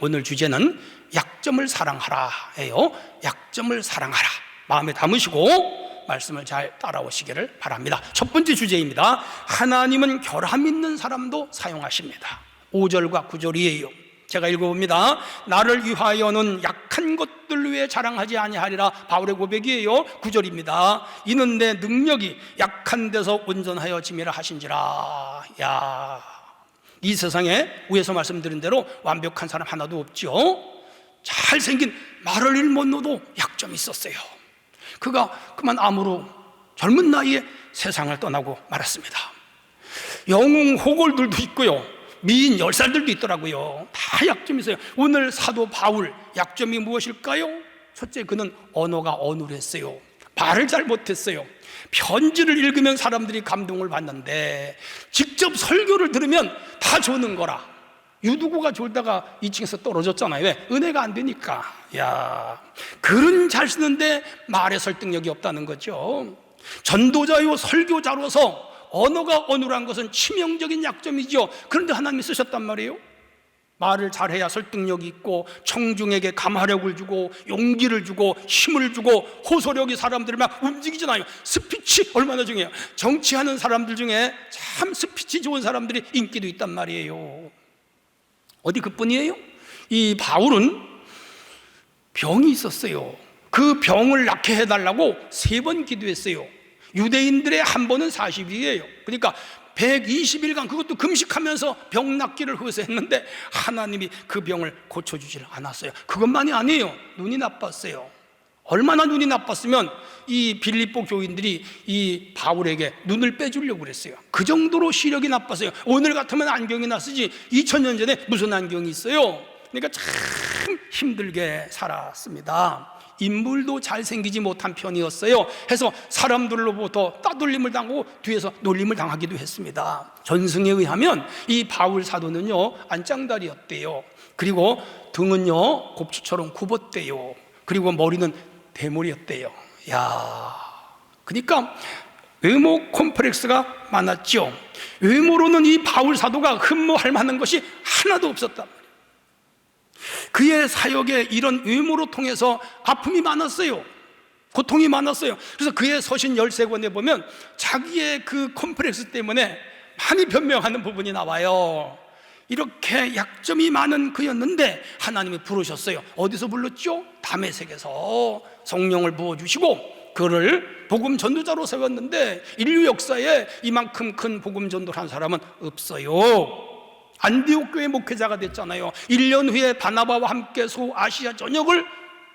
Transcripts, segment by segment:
오늘 주제는 약점을 사랑하라예요. 약점을 사랑하라. 마음에 담으시고 말씀을 잘 따라오시기를 바랍니다. 첫 번째 주제입니다. 하나님은 결함 있는 사람도 사용하십니다. 5절과 9절이에요. 제가 읽어봅니다. 나를 위하여는 약한 것들 위해 자랑하지 아니하리라. 바울의 고백이에요. 9절입니다. 이는 내 능력이 약한 데서 온전하여 짐이라 하신지라. 이 세상에 위에서 말씀드린 대로 완벽한 사람 하나도 없죠. 잘생긴 말을 일 못 놓도 약점이 있었어요. 그가 그만 암으로 젊은 나이에 세상을 떠나고 말았습니다. 영웅 호걸들도 있고요, 미인 10살들도 있더라고요. 다 약점이 있어요. 오늘 사도 바울 약점이 무엇일까요? 첫째, 그는 언어가 어눌했어요. 말을 잘 못했어요. 편지를 읽으면 사람들이 감동을 받는데 직접 설교를 들으면 다 조는 거라. 유두구가 졸다가 2층에서 떨어졌잖아요. 왜? 은혜가 안 되니까. 글은 잘 쓰는데 말에 설득력이 없다는 거죠. 전도자요 설교자로서 언어가 어눌한 것은 치명적인 약점이죠. 그런데 하나님이 쓰셨단 말이에요. 말을 잘해야 설득력이 있고 청중에게 감화력을 주고 용기를 주고 힘을 주고 호소력이 사람들을 막 움직이잖아요. 스피치 얼마나 중요해요. 정치하는 사람들 중에 참 스피치 좋은 사람들이 인기도 있단 말이에요. 어디 그뿐이에요? 이 바울은 병이 있었어요. 그 병을 낫게 해달라고 3번 기도했어요. 유대인들의 한 번은 40일이에요. 그러니까 120일간 그것도 금식하면서 병 낫기를 호소했는데 하나님이 그 병을 고쳐주질 않았어요. 그것만이 아니에요. 눈이 나빴어요. 얼마나 눈이 나빴으면 이 빌립보 교인들이 이 바울에게 눈을 빼주려고 그랬어요. 그 정도로 시력이 나빴어요. 오늘 같으면 안경이나 쓰지 2000년 전에 무슨 안경이 있어요. 그러니까 참 힘들게 살았습니다. 인물도 잘생기지 못한 편이었어요. 해서 사람들로부터 따돌림을 당하고 뒤에서 놀림을 당하기도 했습니다. 전승에 의하면 이 바울 사도는요 안짱다리였대요. 그리고 등은요 곱추처럼 굽었대요. 그리고 머리는 대머리였대요. 그러니까 외모 콤플렉스가 많았죠. 외모로는 이 바울 사도가 흠모할 만한 것이 하나도 없었단 말이에요. 그의 사역에 이런 외모로 통해서 아픔이 많았어요. 고통이 많았어요. 그래서 그의 서신 13권에 보면 자기의 그 콤플렉스 때문에 많이 변명하는 부분이 나와요. 이렇게 약점이 많은 그였는데 하나님이 부르셨어요. 어디서 불렀죠? 다메섹에서 성령을 부어주시고 그를 복음 전도자로 세웠는데 인류 역사에 이만큼 큰 복음 전도를 한 사람은 없어요. 안디옥 교회 목회자가 됐잖아요. 1년 후에 바나바와 함께 소아시아 전역을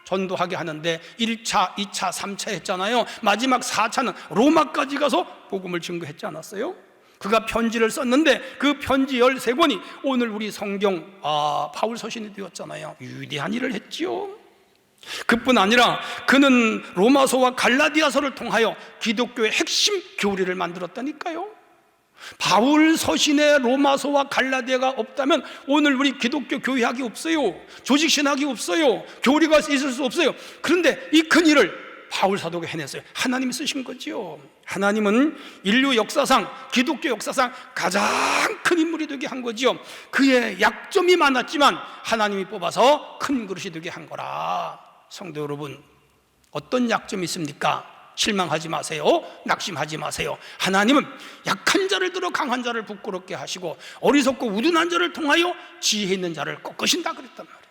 전도하게 하는데 1차, 2차, 3차 했잖아요. 마지막 4차는 로마까지 가서 복음을 증거했지 않았어요? 그가 편지를 썼는데 그 편지 13권이 오늘 우리 성경 바울 서신이 되었잖아요. 위대한 일을 했지요. 그뿐 아니라 그는 로마서와 갈라디아서를 통하여 기독교의 핵심 교리를 만들었다니까요. 바울 서신에 로마서와 갈라디아가 없다면 오늘 우리 기독교 교회학이 없어요. 조직신학이 없어요. 교리가 있을 수 없어요. 그런데 이 큰 일을 바울 사도가 해냈어요. 하나님이 쓰신 거죠. 하나님은 인류 역사상, 기독교 역사상 가장 큰 인물이 되게 한 거죠. 그의 약점이 많았지만 하나님이 뽑아서 큰 그릇이 되게 한 거라. 성도 여러분, 어떤 약점이 있습니까? 실망하지 마세요. 낙심하지 마세요. 하나님은 약한 자를 들어 강한 자를 부끄럽게 하시고 어리석고 우둔한 자를 통하여 지혜 있는 자를 꺾으신다 그랬단 말이에요.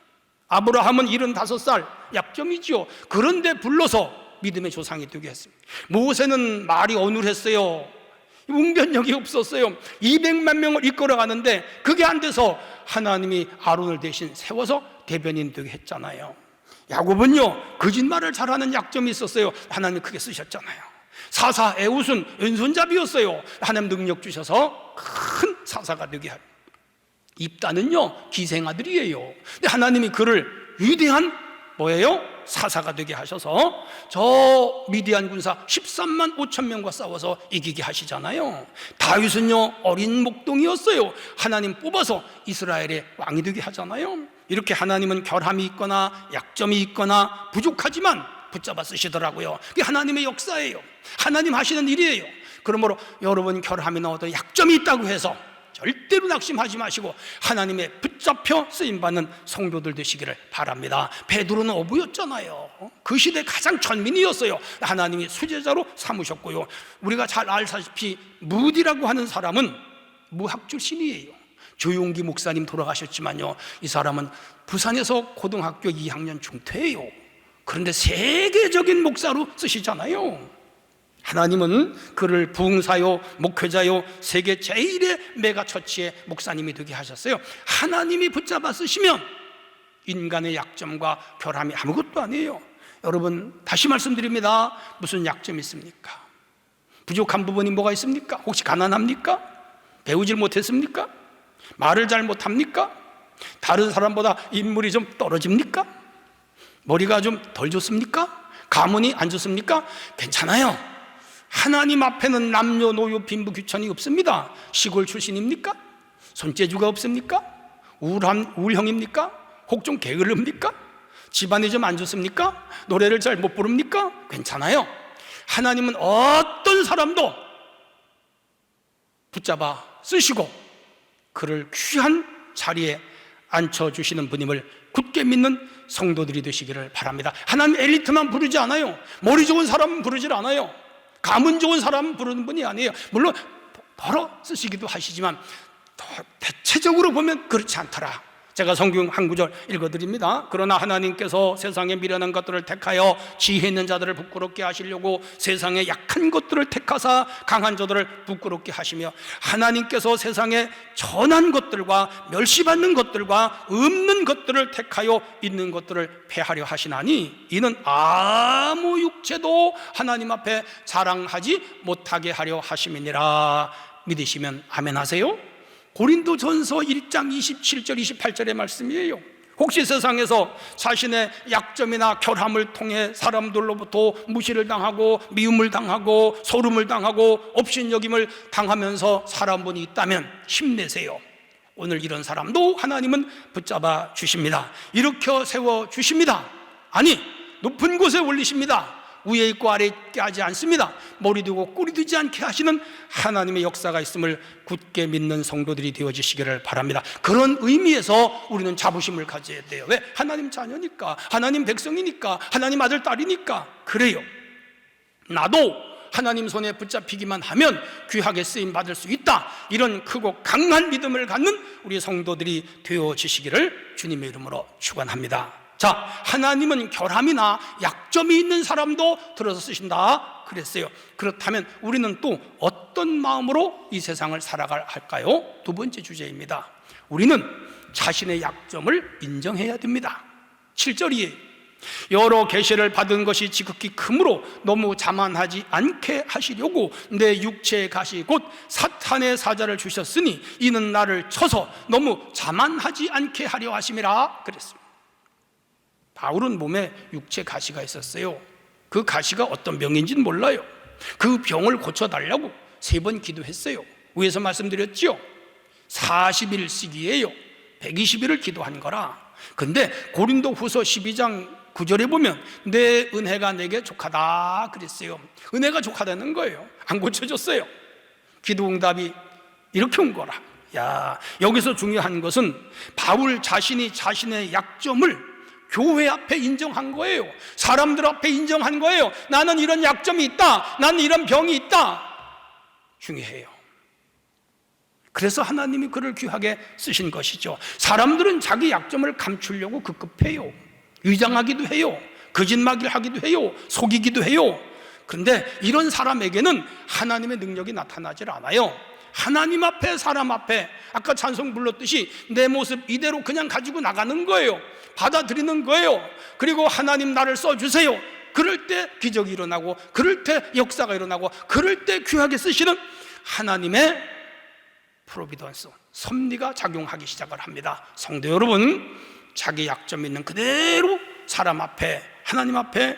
아브라함은 75살 약점이죠. 그런데 불러서 믿음의 조상이 되게 했습니다. 모세는 말이 어눌했어요. 웅변력이 없었어요. 200만 명을 이끌어가는데 그게 안 돼서 하나님이 아론을 대신 세워서 대변인 되게 했잖아요. 야곱은요 거짓말을 잘하는 약점이 있었어요. 하나님 크게 쓰셨잖아요. 사사 에웃은 왼손잡이였어요. 하나님 능력 주셔서 큰 사사가 되게 하고, 입다는요 기생아들이에요. 근데 하나님이 그를 위대한 뭐예요? 사사가 되게 하셔서 저 미디안 군사 13만 5천 명과 싸워서 이기게 하시잖아요. 다윗은요 어린 목동이었어요. 하나님 뽑아서 이스라엘의 왕이 되게 하잖아요. 이렇게 하나님은 결함이 있거나 약점이 있거나 부족하지만 붙잡아 쓰시더라고요. 그게 하나님의 역사예요. 하나님 하시는 일이에요. 그러므로 여러분 결함이 나오든 약점이 있다고 해서 절대로 낙심하지 마시고 하나님의 붙잡혀 쓰임받는 성도들 되시기를 바랍니다. 베드로는 어부였잖아요. 그 시대 가장 천민이었어요. 하나님이 수제자로 삼으셨고요. 우리가 잘 알다시피 무디라고 하는 사람은 무학 출신이에요. 조용기 목사님 돌아가셨지만요, 이 사람은 부산에서 고등학교 2학년 중퇴예요. 그런데 세계적인 목사로 쓰시잖아요. 하나님은 그를 부흥사요, 목회자요, 세계 제1의 메가처치의 목사님이 되게 하셨어요. 하나님이 붙잡아 쓰시면 인간의 약점과 결함이 아무것도 아니에요. 여러분, 다시 말씀드립니다. 무슨 약점이 있습니까? 부족한 부분이 뭐가 있습니까? 혹시 가난합니까? 배우질 못했습니까? 말을 잘 못합니까? 다른 사람보다 인물이 좀 떨어집니까? 머리가 좀 덜 좋습니까? 가문이 안 좋습니까? 괜찮아요. 하나님 앞에는 남녀노소 빈부 귀천이 없습니다. 시골 출신입니까? 손재주가 없습니까? 우울형입니까? 혹 좀 게으릅니까? 집안이 좀 안 좋습니까? 노래를 잘 못 부릅니까? 괜찮아요. 하나님은 어떤 사람도 붙잡아 쓰시고 그를 귀한 자리에 앉혀주시는 분임을 굳게 믿는 성도들이 되시기를 바랍니다. 하나님 엘리트만 부르지 않아요. 머리 좋은 사람은 부르질 않아요. 가문 좋은 사람은 부르는 분이 아니에요. 물론 벌어 쓰시기도 하시지만 대체적으로 보면 그렇지 않더라. 제가 성경 한 구절 읽어드립니다. 그러나 하나님께서 세상에 미련한 것들을 택하여 지혜 있는 자들을 부끄럽게 하시려고 세상에 약한 것들을 택하사 강한 자들을 부끄럽게 하시며, 하나님께서 세상에 전한 것들과 멸시받는 것들과 없는 것들을 택하여 있는 것들을 폐하려 하시나니 이는 아무 육체도 하나님 앞에 자랑하지 못하게 하려 하심이니라. 믿으시면 아멘 하세요. 고린도전서 1장 27절 28절의 말씀이에요. 혹시 세상에서 자신의 약점이나 결함을 통해 사람들로부터 무시를 당하고 미움을 당하고 소름을 당하고 업신여김을 당하면서 살아온 분이 있다면 힘내세요. 오늘 이런 사람도 하나님은 붙잡아 주십니다. 일으켜 세워 주십니다. 아니, 높은 곳에 올리십니다. 위에 있고 아래에 있게 하지 않습니다. 머리 두고 꼬리 두지 않게 하시는 하나님의 역사가 있음을 굳게 믿는 성도들이 되어지시기를 바랍니다. 그런 의미에서 우리는 자부심을 가져야 돼요. 왜? 하나님 자녀니까, 하나님 백성이니까, 하나님 아들 딸이니까. 그래요. 나도 하나님 손에 붙잡히기만 하면 귀하게 쓰임 받을 수 있다. 이런 크고 강한 믿음을 갖는 우리 성도들이 되어지시기를 주님의 이름으로 축원합니다. 자, 하나님은 결함이나 약점이 있는 사람도 들어서 쓰신다 그랬어요. 그렇다면 우리는 또 어떤 마음으로 이 세상을 살아갈 할까요? 두 번째 주제입니다. 우리는 자신의 약점을 인정해야 됩니다. 7절이에요. 여러 계시를 받은 것이 지극히 크므로 너무 자만하지 않게 하시려고 내 육체의 가시 곧 사탄의 사자를 주셨으니 이는 나를 쳐서 너무 자만하지 않게 하려 하심이라 그랬습니다. 바울은 몸에 육체 가시가 있었어요. 그 가시가 어떤 병인지는 몰라요. 그 병을 고쳐달라고 3번 기도했어요. 위에서 말씀드렸죠. 40일씩이에요. 120일을 기도한 거라. 근데 고린도 후서 12장 9절에 보면 내 은혜가 내게 족하다 그랬어요. 은혜가 족하다는 거예요. 안 고쳐줬어요. 기도 응답이 이렇게 온 거라. 야, 여기서 중요한 것은 바울 자신이 자신의 약점을 교회 앞에 인정한 거예요. 사람들 앞에 인정한 거예요. 나는 이런 약점이 있다. 나는 이런 병이 있다. 중요해요. 그래서 하나님이 그를 귀하게 쓰신 것이죠. 사람들은 자기 약점을 감추려고 급급해요. 위장하기도 해요. 거짓말하기도 해요. 속이기도 해요. 그런데 이런 사람에게는 하나님의 능력이 나타나질 않아요. 하나님 앞에, 사람 앞에 아까 찬송 불렀듯이 내 모습 이대로 그냥 가지고 나가는 거예요. 받아들이는 거예요. 그리고 하나님 나를 써주세요. 그럴 때 기적이 일어나고, 그럴 때 역사가 일어나고, 그럴 때 귀하게 쓰시는 하나님의 프로비던스, 섭리가 작용하기 시작을 합니다. 성도 여러분, 자기 약점 있는 그대로 사람 앞에, 하나님 앞에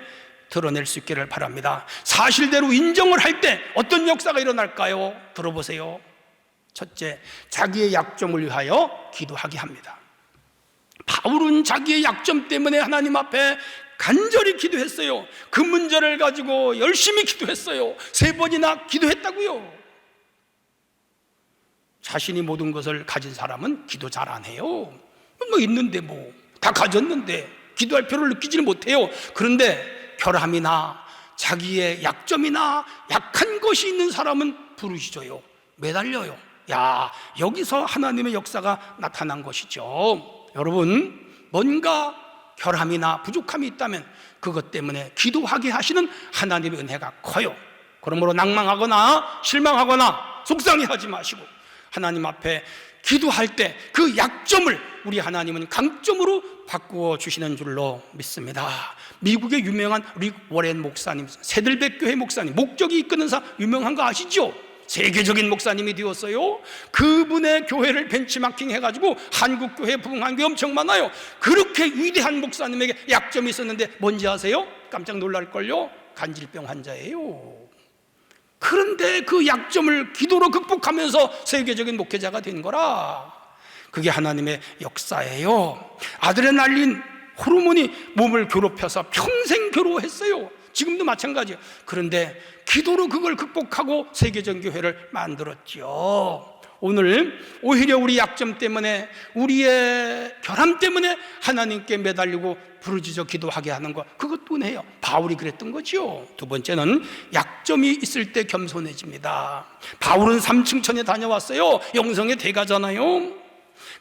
드러낼 수 있기를 바랍니다. 사실대로 인정을 할 때 어떤 역사가 일어날까요? 들어보세요. 첫째, 자기의 약점을 위하여 기도하게 합니다. 바울은 자기의 약점 때문에 하나님 앞에 간절히 기도했어요. 그 문제를 가지고 열심히 기도했어요. 3번이나 기도했다고요. 자신이 모든 것을 가진 사람은 기도 잘 안 해요. 뭐 있는데 다 가졌는데 기도할 필요를 느끼지는 못해요. 그런데 결함이나 자기의 약점이나 약한 것이 있는 사람은 부르짖어요. 매달려요. 여기서 하나님의 역사가 나타난 것이죠. 여러분, 뭔가 결함이나 부족함이 있다면 그것 때문에 기도하게 하시는 하나님의 은혜가 커요. 그러므로 낭망하거나 실망하거나 속상해하지 마시고 하나님 앞에 기도할 때 그 약점을 우리 하나님은 강점으로 바꾸어 주시는 줄로 믿습니다. 미국의 유명한 릭 워렌 목사님, 새들백 교회 목사님, 목적이 이끄는 사 유명한 거 아시죠? 세계적인 목사님이 되었어요. 그분의 교회를 벤치마킹 해가지고 한국 교회 부흥한 게 엄청 많아요. 그렇게 위대한 목사님에게 약점이 있었는데 뭔지 아세요? 깜짝 놀랄걸요? 간질병 환자예요. 그런데 그 약점을 기도로 극복하면서 세계적인 목회자가 된 거라. 그게 하나님의 역사예요. 아드레날린 호르몬이 몸을 괴롭혀서 평생 괴로워했어요. 지금도 마찬가지예요. 그런데 기도로 그걸 극복하고 세계적 교회를 만들었죠. 오늘 오히려 우리 약점 때문에, 우리의 결함 때문에 하나님께 매달리고 부르짖어 기도하게 하는 것, 그것도 은혜요. 바울이 그랬던 거죠. 두 번째는 약점이 있을 때 겸손해집니다. 바울은 3층천에 다녀왔어요. 영성의 대가잖아요.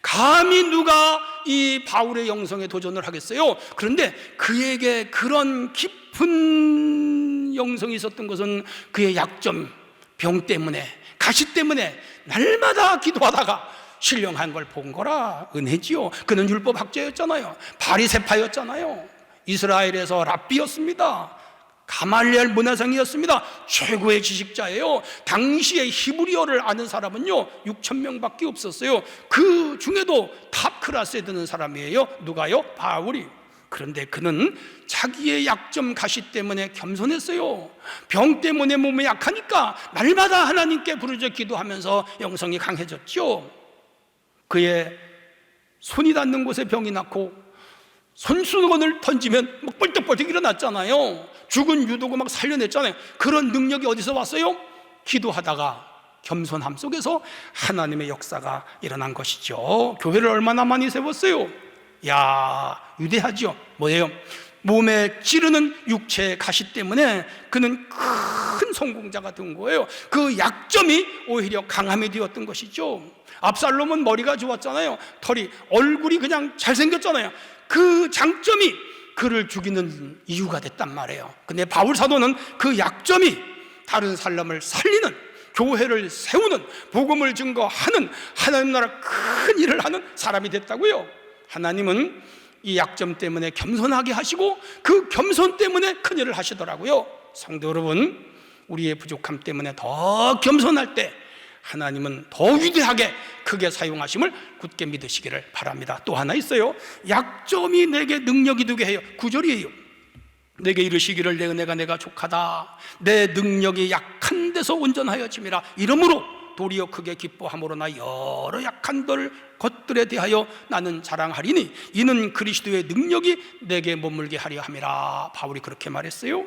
감히 누가 이 바울의 영성에 도전을 하겠어요? 그런데 그에게 그런 깊은 영성이 있었던 것은 그의 약점, 병 때문에, 가시 때문에 날마다 기도하다가 신령한 걸 본 거라. 은혜지요. 그는 율법 학자였잖아요. 바리새파였잖아요. 이스라엘에서 랍비였습니다. 가말리엘 문화생이었습니다. 최고의 지식자예요. 당시에 히브리어를 아는 사람은요 6,000명밖에 없었어요. 그 중에도 탑 클래스에 드는 사람이에요. 누가요? 바울이. 그런데 그는 자기의 약점 가시 때문에 겸손했어요. 병 때문에 몸이 약하니까 날마다 하나님께 부르짖어 기도하면서 영성이 강해졌죠. 그의 손이 닿는 곳에 병이 났고 손수건을 던지면 막 뻘떡뻘떡 일어났잖아요. 죽은 유도고 막 살려냈잖아요. 그런 능력이 어디서 왔어요? 기도하다가 겸손함 속에서 하나님의 역사가 일어난 것이죠. 교회를 얼마나 많이 세웠어요? 위대하죠. 뭐예요? 몸에 찌르는 육체의 가시 때문에 그는 큰 성공자가 된 거예요. 그 약점이 오히려 강함이 되었던 것이죠. 압살롬은 머리가 좋았잖아요. 털이, 얼굴이 그냥 잘생겼잖아요. 그 장점이 그를 죽이는 이유가 됐단 말이에요. 근데 바울 사도는 그 약점이 다른 사람을 살리는, 교회를 세우는, 복음을 증거하는, 하나님 나라 큰 일을 하는 사람이 됐다고요. 하나님은 이 약점 때문에 겸손하게 하시고 그 겸손 때문에 큰 일을 하시더라고요. 성도 여러분, 우리의 부족함 때문에 더 겸손할 때 하나님은 더 위대하게 크게 사용하심을 굳게 믿으시기를 바랍니다. 또 하나 있어요. 약점이 내게 능력이 되게 해요. 9절이에요. 내게 이르시기를 내 은혜가 내가 족하다. 내 능력이 약한 데서 온전하여짐이라. 이러므로 도리어 크게 기뻐함으로 나 여러 약한 것들에 대하여 나는 자랑하리니 이는 그리스도의 능력이 내게 머물게 하려 함이라. 바울이 그렇게 말했어요.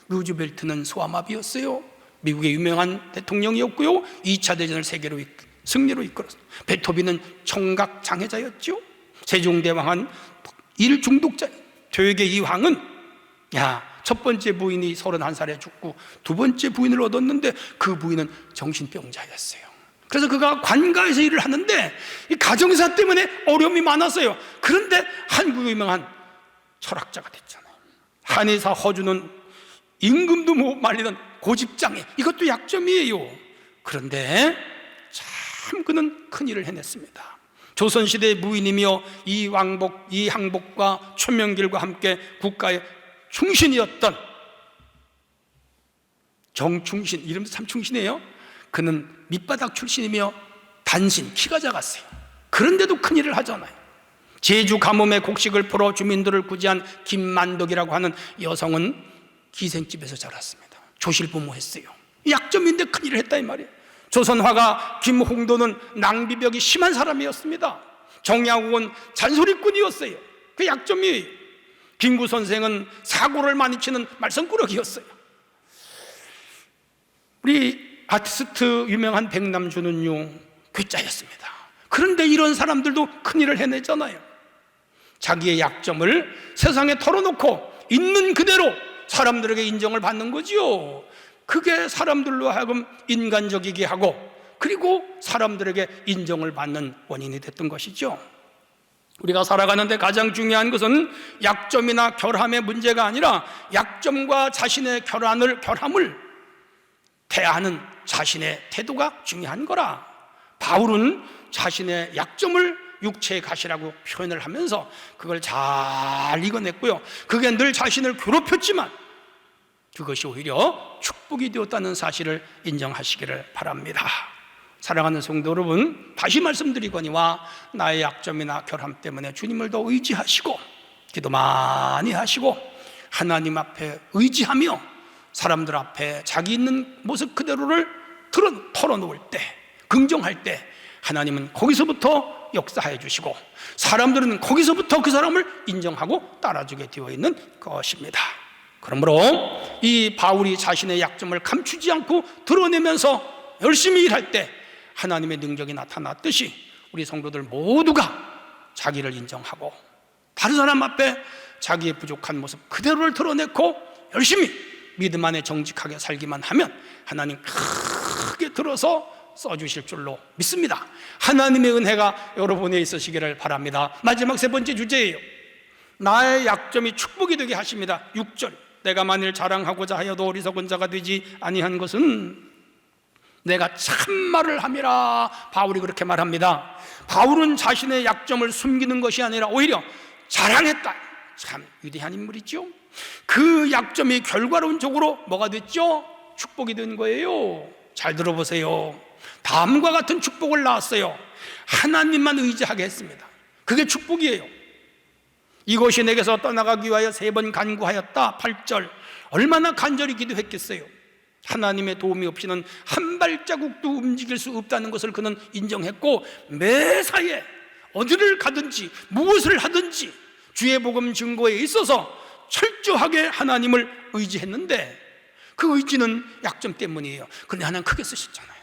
루즈벨트는 소아마비였어요. 미국의 유명한 대통령이었고요. 2차 대전을 세계로 승리로 이끌었어요. 베토벤은 청각 장애자였죠. 세종대왕은 일 중독자. 퇴계 이황은 첫 번째 부인이 31살에 죽고 두 번째 부인을 얻었는데 그 부인은 정신병자였어요. 그래서 그가 관가에서 일을 하는데 이 가정사 때문에 어려움이 많았어요. 그런데 한국의 유명한 철학자가 됐잖아요. 한의사 허주는 임금도 못 말리는 고집장애, 이것도 약점이에요. 그런데 참 그는 큰 일을 해냈습니다. 조선시대의 무인이며 이항복과 최명길과 함께 국가의 충신이었던 정충신, 이름도 참 충신이에요. 그는 밑바닥 출신이며 단신, 키가 작았어요. 그런데도 큰 일을 하잖아요. 제주 가뭄에 곡식을 풀어 주민들을 구제한 김만덕이라고 하는 여성은 기생집에서 자랐습니다. 조실부모했어요. 약점인데 큰 일을 했다 이 말이에요. 조선화가 김홍도는 낭비벽이 심한 사람이었습니다. 정약용은 잔소리꾼이었어요. 그 약점이. 김구 선생은 사고를 많이 치는 말썽꾸러기였어요. 우리 아티스트 유명한 백남주는요, 괴짜였습니다. 그런데 이런 사람들도 큰일을 해내잖아요. 자기의 약점을 세상에 털어놓고 있는 그대로 사람들에게 인정을 받는 거지요. 그게 사람들로 하여금 인간적이게 하고, 그리고 사람들에게 인정을 받는 원인이 됐던 것이죠. 우리가 살아가는데 가장 중요한 것은 약점이나 결함의 문제가 아니라 약점과 자신의 결함을 대하는 자신의 태도가 중요한 거라. 바울은 자신의 약점을 육체의 가시라고 표현을 하면서 그걸 잘 이겨냈고요. 그게 늘 자신을 괴롭혔지만 그것이 오히려 축복이 되었다는 사실을 인정하시기를 바랍니다. 사랑하는 성도 여러분, 다시 말씀드리거니와 나의 약점이나 결함 때문에 주님을 더 의지하시고 기도 많이 하시고 하나님 앞에 의지하며 사람들 앞에 자기 있는 모습 그대로를 털어놓을 때, 긍정할 때 하나님은 거기서부터 역사해 주시고 사람들은 거기서부터 그 사람을 인정하고 따라주게 되어 있는 것입니다. 그러므로 이 바울이 자신의 약점을 감추지 않고 드러내면서 열심히 일할 때 하나님의 능력이 나타났듯이 우리 성도들 모두가 자기를 인정하고 다른 사람 앞에 자기의 부족한 모습 그대로를 드러내고 열심히 믿음 안에 정직하게 살기만 하면 하나님 크게 들어서 써주실 줄로 믿습니다. 하나님의 은혜가 여러분에 있으시기를 바랍니다. 마지막 세 번째 주제예요. 나의 약점이 축복이 되게 하십니다. 6절, 내가 만일 자랑하고자 하여도 어리석은 자가 되지 아니한 것은 내가 참말을 함이라. 바울이 그렇게 말합니다. 바울은 자신의 약점을 숨기는 것이 아니라 오히려 자랑했다. 참 위대한 인물이죠. 그 약점이 결과론적으로 뭐가 됐죠? 축복이 된 거예요. 잘 들어보세요. 다음과 같은 축복을 낳았어요. 하나님만 의지하게 했습니다. 그게 축복이에요. 이것이 내게서 떠나가기 위하여 3번 간구하였다. 8절, 얼마나 간절히 기도했겠어요. 하나님의 도움이 없이는 한 발자국도 움직일 수 없다는 것을 그는 인정했고 매사에 어디를 가든지 무엇을 하든지 주의 복음 증거에 있어서 철저하게 하나님을 의지했는데 그 의지는 약점 때문이에요. 그런데 하나님 크게 쓰셨잖아요.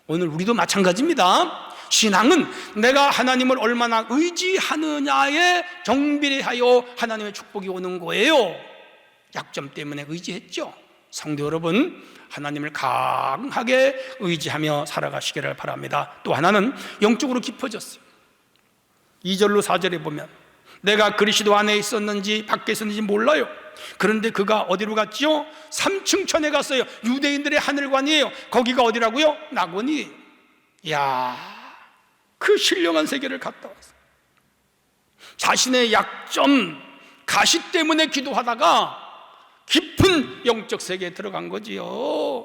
오늘 우리도 마찬가지입니다. 신앙은 내가 하나님을 얼마나 의지하느냐에 정비례하여 하나님의 축복이 오는 거예요. 약점 때문에 의지했죠. 성도 여러분, 하나님을 강하게 의지하며 살아가시기를 바랍니다. 또 하나는 영적으로 깊어졌어요. 2절로 4절에 보면 내가 그리스도 안에 있었는지 밖에 있었는지 몰라요. 그런데 그가 어디로 갔지요? 3층 천에 갔어요. 유대인들의 하늘관이에요. 거기가 어디라고요? 낙원이에요. 이야, 그 신령한 세계를 갔다 왔어요. 자신의 약점, 가시 때문에 기도하다가 깊은 영적 세계에 들어간 거지요.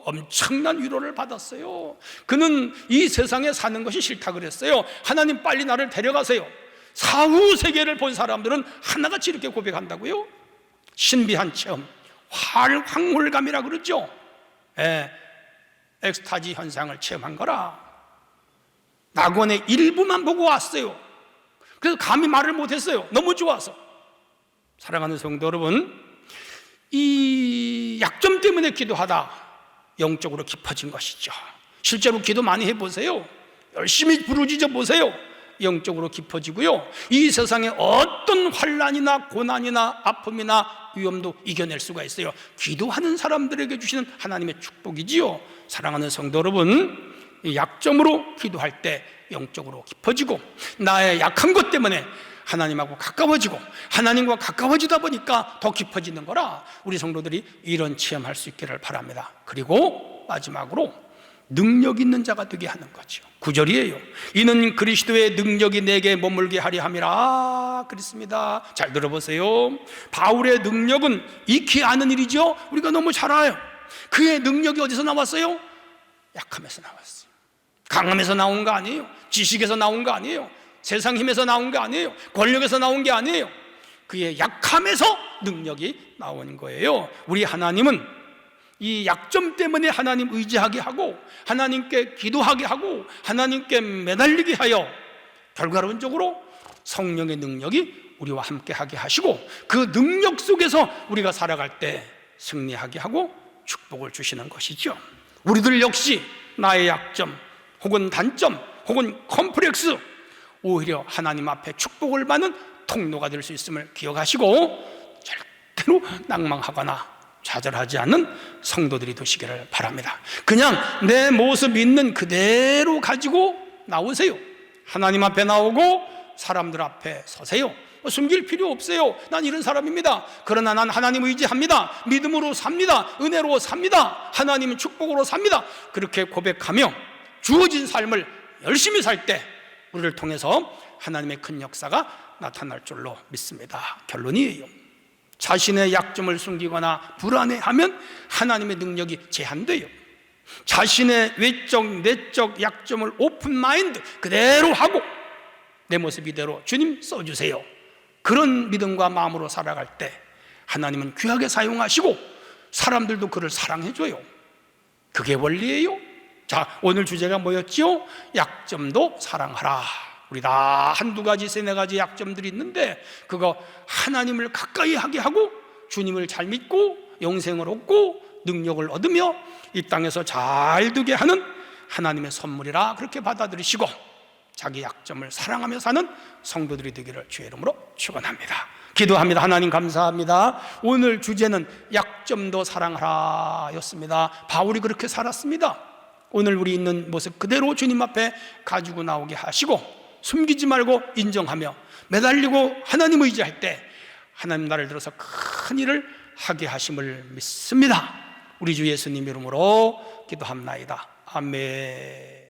엄청난 위로를 받았어요. 그는 이 세상에 사는 것이 싫다 그랬어요. 하나님 빨리 나를 데려가세요. 사후 세계를 본 사람들은 하나같이 이렇게 고백한다고요. 신비한 체험, 황홀감이라 그러죠. 엑스타지 현상을 체험한 거라. 낙원의 일부만 보고 왔어요. 그래서 감히 말을 못했어요. 너무 좋아서. 사랑하는 성도 여러분, 이 약점 때문에 기도하다 영적으로 깊어진 것이죠. 실제로 기도 많이 해보세요. 열심히 부르짖어 보세요. 영적으로 깊어지고요. 이 세상에 어떤 환난이나 고난이나 아픔이나 위험도 이겨낼 수가 있어요. 기도하는 사람들에게 주시는 하나님의 축복이지요. 사랑하는 성도 여러분, 이 약점으로 기도할 때 영적으로 깊어지고 나의 약한 것 때문에 하나님하고 가까워지고 하나님과 가까워지다 보니까 더 깊어지는 거라 우리 성도들이 이런 체험할 수 있기를 바랍니다. 그리고 마지막으로 능력 있는 자가 되게 하는 거죠. 9절이에요. 이는 그리스도의 능력이 내게 머물게 하려 함이라 그랬습니다. 잘 들어보세요. 바울의 능력은 익히 아는 일이죠. 우리가 너무 잘 알아요. 그의 능력이 어디서 나왔어요? 약함에서 나왔어요. 강함에서 나온 거 아니에요. 지식에서 나온 거 아니에요. 세상 힘에서 나온 게 아니에요. 권력에서 나온 게 아니에요. 그의 약함에서 능력이 나온 거예요. 우리 하나님은 이 약점 때문에 하나님 의지하게 하고 하나님께 기도하게 하고 하나님께 매달리게 하여 결과론적으로 성령의 능력이 우리와 함께 하게 하시고 그 능력 속에서 우리가 살아갈 때 승리하게 하고 축복을 주시는 것이죠. 우리들 역시 나의 약점 혹은 단점 혹은 컴플렉스, 오히려 하나님 앞에 축복을 받는 통로가 될 수 있음을 기억하시고 절대로 낭망하거나 좌절하지 않는 성도들이 되시기를 바랍니다. 그냥 내 모습 있는 그대로 가지고 나오세요. 하나님 앞에 나오고 사람들 앞에 서세요. 숨길 필요 없어요. 난 이런 사람입니다. 그러나 난 하나님 의지합니다. 믿음으로 삽니다. 은혜로 삽니다. 하나님은 축복으로 삽니다. 그렇게 고백하며 주어진 삶을 열심히 살 때 우리를 통해서 하나님의 큰 역사가 나타날 줄로 믿습니다. 결론이에요. 자신의 약점을 숨기거나 불안해하면 하나님의 능력이 제한돼요. 자신의 외적 내적 약점을 오픈 마인드 그대로 하고 내 모습 이대로 주님 써주세요. 그런 믿음과 마음으로 살아갈 때 하나님은 귀하게 사용하시고 사람들도 그를 사랑해줘요. 그게 원리예요. 자, 오늘 주제가 뭐였지요? 약점도 사랑하라. 우리 다 한두 가지 세네 가지 약점들이 있는데 그거 하나님을 가까이 하게 하고 주님을 잘 믿고 영생을 얻고 능력을 얻으며 이 땅에서 잘 되게 하는 하나님의 선물이라 그렇게 받아들이시고 자기 약점을 사랑하며 사는 성도들이 되기를 주의 이름으로 축원합니다. 기도합니다. 하나님 감사합니다. 오늘 주제는 약점도 사랑하라 였습니다. 바울이 그렇게 살았습니다. 오늘 우리 있는 모습 그대로 주님 앞에 가지고 나오게 하시고 숨기지 말고 인정하며 매달리고 하나님 의지할 때 하나님 나를 들어서 큰 일을 하게 하심을 믿습니다. 우리 주 예수님 이름으로 기도합나이다. 아멘.